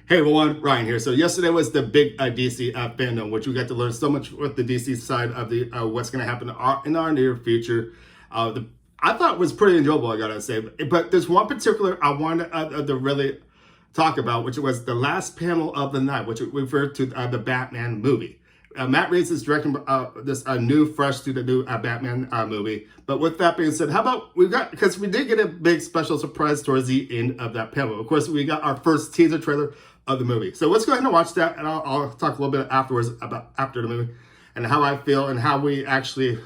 Hey everyone, Ryan here. So yesterday was the big DC fandom, which we got to learn so much with the DC side of the what's going to happen in our near future. I thought it was pretty enjoyable, I gotta say. But there's one particular I wanted to really talk about, which was the last panel of the night, which referred to the Batman movie. Matt Reeves is directing this new, fresh to the new Batman movie. But with that being said, how about because we did get a big special surprise towards the end of that panel. Of course, we got our first teaser trailer of the movie. So let's go ahead and watch that, and I'll talk a little bit afterwards about after the movie and how I feel and how we actually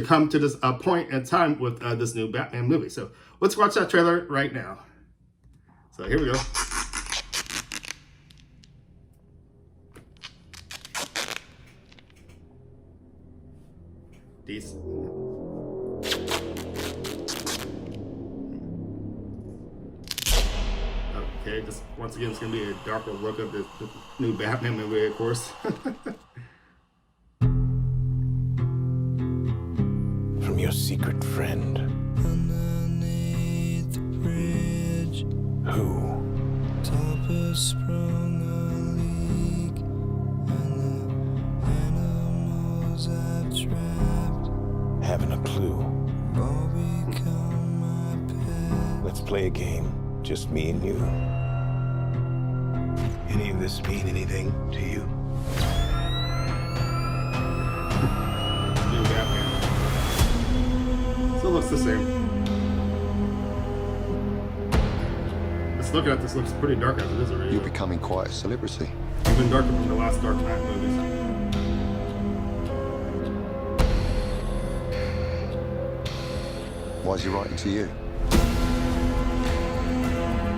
come to this point in time with this new Batman movie. So let's watch that trailer right now. So here we go. Decent. Okay, just once again, it's gonna be a darker look of the new Batman movie, of course. From your secret friend. Underneath the bridge, Who? Topper sprung a leak, and the animals I've trapped Haven't a clue. all become my pet. Let's play a game. Just me and you. Any of this mean anything to you? New Batman. Still looks the same. Just looking at this looks pretty dark as it is already. You're becoming quite a celebrity. Even darker from the last Dark Knight movies. Why is he writing to you?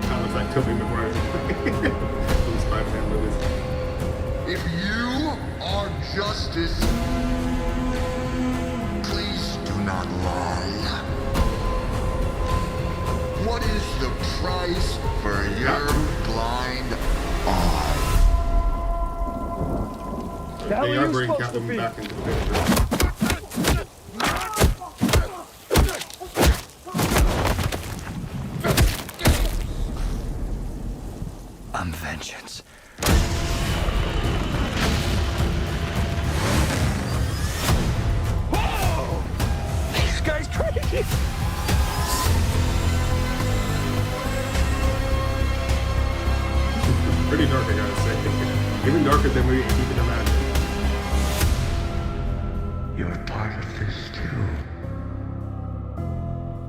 Kind of looks like Tobey Maguire from the Spider-Man movies. If you are justice, please do not lie. What is the price for your blind eye? They are bringing Catwoman back into the picture. I'm vengeance. Whoa! This guy's crazy! Pretty dark, I gotta say. Even darker than we can imagine. You're part of this too.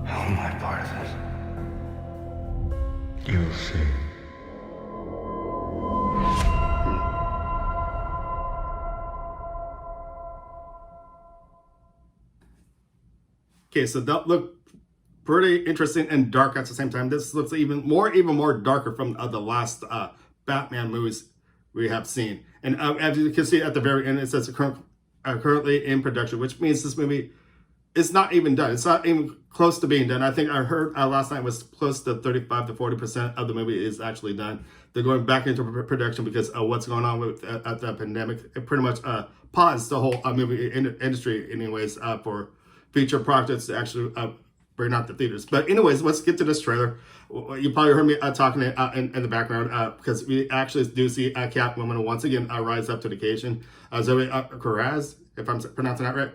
How am I part of it? You'll see. Okay, so that looked pretty interesting and dark at the same time. This looks even more darker from the last Batman movies we have seen. And as you can see at the very end, it says currently in production, which means this movie is not even done. It's not even close to being done. I think I heard last night was close to 35 to 40% of the movie is actually done. They're going back into production because of what's going on with the pandemic. It pretty much paused the whole movie industry anyways for feature projects to actually bring out the theaters. But anyways, let's get to this trailer. You probably heard me talking in the background because we actually do see Catwoman once again rise up to the occasion. Zoe Kravitz, if I'm pronouncing that right,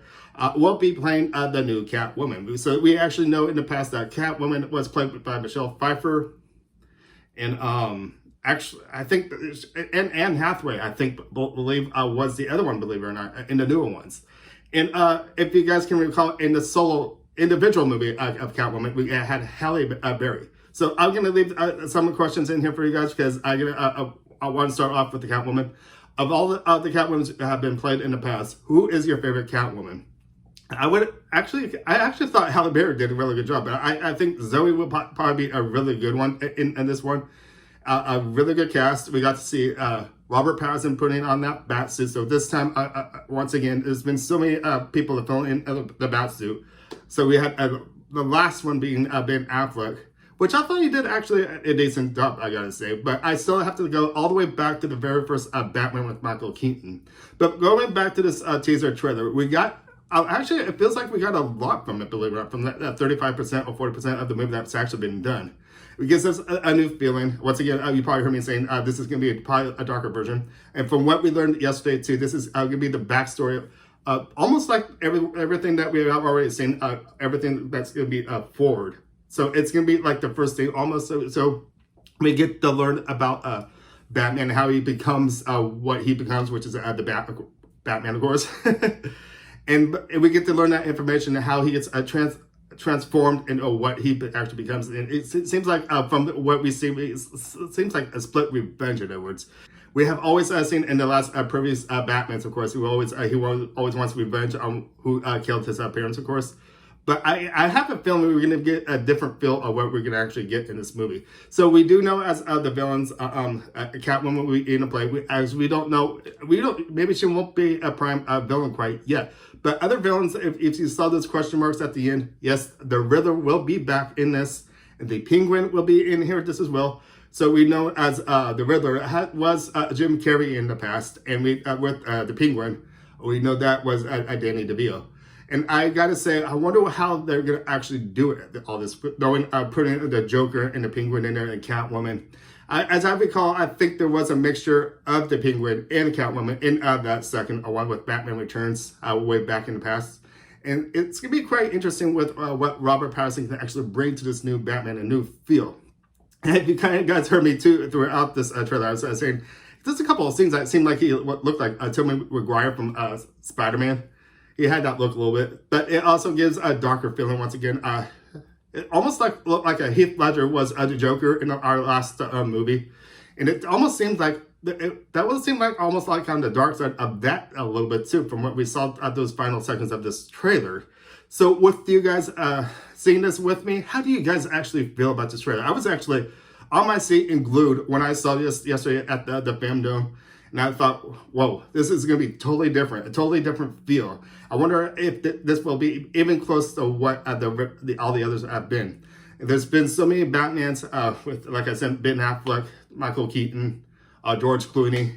will be playing the new Catwoman. So we actually know in the past that Catwoman was played by Michelle Pfeiffer, and actually I think and Anne Hathaway believe was the other one, believe it or not, in the newer ones. And if you guys can recall, in the solo individual movie of Catwoman, we had Halle Berry. So I'm going to leave some questions in here for you guys because I want to start off with the Catwoman. Of all the Catwomans that have been played in the past, who is your favorite Catwoman? I actually thought Halle Berry did a really good job, but I think Zoe will probably be a really good one in this one. A really good cast. We got to see Robert Pattinson putting on that bat suit. So this time, once again, there's been so many people that fill in the bat suit. So we had the last one being Ben Affleck, which I thought he did actually a decent job, I gotta say. But I still have to go all the way back to the very first Batman with Michael Keaton. But going back to this teaser trailer, we got Actually, it feels like we got a lot from it, believe it or not, from that 35% or 40% of the movie that's actually been done. It gives us a new feeling. Once again, you probably heard me saying this is going to be probably a darker version. And from what we learned yesterday, too, this is going to be the backstory of almost like everything that we have already seen, everything that's going to be forward. So it's going to be like the first thing almost. So we get to learn about Batman, how he becomes what he becomes, which is the Batman, of course. And we get to learn that information and how he gets transformed into what he actually becomes. And it seems like from what we see, it seems like a split revenge, in other words. We have always seen in the last previous Batmans, of course, he always wants revenge on who killed his parents, of course. But I have a feeling we're going to get a different feel of what we're going to actually get in this movie. So we do know as the villains, Catwoman will be in a play. We don't know, maybe she won't be a prime villain quite yet. But other villains, if you saw those question marks at the end, yes, the Riddler will be back in this. And the Penguin will be in here this as well. So we know as the Riddler was Jim Carrey in the past. And we with the Penguin, we know that was Danny DeVito. And I gotta say, I wonder how they're gonna actually do it, all this, putting the Joker and the Penguin in there and Catwoman. As I recall, I think there was a mixture of the Penguin and Catwoman in that second one with Batman Returns way back in the past. And it's gonna be quite interesting with what Robert Pattinson can actually bring to this new Batman, a new feel. And you kind of guys heard me too throughout this trailer. I was saying, there's a couple of scenes that seemed like he looked like Tobey Maguire from Spider-Man. He had that look a little bit, but it also gives a darker feeling once again. It almost looked like a Heath Ledger was the Joker in our last movie, and it almost seems like that would seem like almost like on the dark side of that a little bit too, from what we saw at those final seconds of this trailer. So with you guys seeing this with me, how do you guys actually feel about this trailer? I was actually on my seat and glued when I saw this yesterday at the Fandome. And I thought, whoa, this is going to be totally different, a totally different feel. I wonder if this will be even close to what all the others have been. There's been so many Batmans with, like I said, Ben Affleck, Michael Keaton, George Clooney.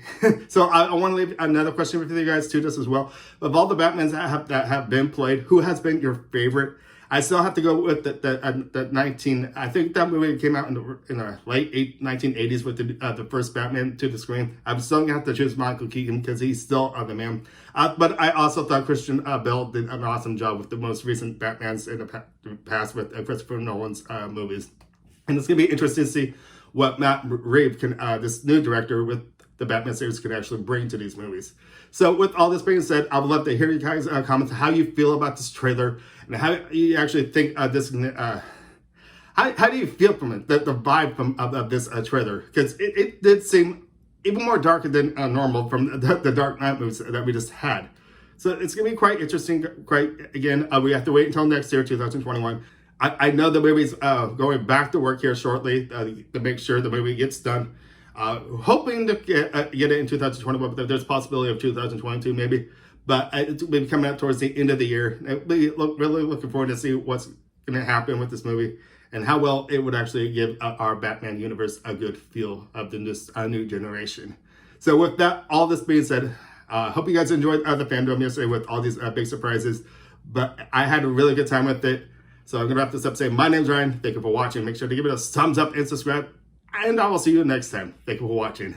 So I want to leave another question with you guys too, just as well. Of all the Batmans that have been played, who has been your favorite? I still have to go with the 19. I think that movie came out in the late 1980s with the first Batman to the screen. I'm still gonna have to choose Michael Keaton because he's still the man. But I also thought Christian Bale did an awesome job with the most recent Batmans in the past with Christopher Nolan's movies. And it's gonna be interesting to see what Matt Reeves can, this new director with the Batman series, could actually bring to these movies. So with all this being said, I would love to hear you guys comments how you feel about this trailer and how you actually think this. How do you feel from it? The vibe of this trailer, because it did seem even more darker than normal from the Dark Knight movies that we just had. So it's gonna be quite interesting. We have to wait until next year, 2021. I know the movie's going back to work here shortly to make sure the movie gets done. Hoping to get it in 2021, but there's a possibility of 2022 maybe. But it will be coming out towards the end of the year. Really looking forward to see what's going to happen with this movie and how well it would actually give our Batman universe a good feel of this new generation. So with that, all this being said, hope you guys enjoyed the Fandome yesterday with all these big surprises. But I had a really good time with it. So I'm going to wrap this up saying my name's Ryan. Thank you for watching. Make sure to give it a thumbs up and subscribe. And I will see you next time. Thank you for watching.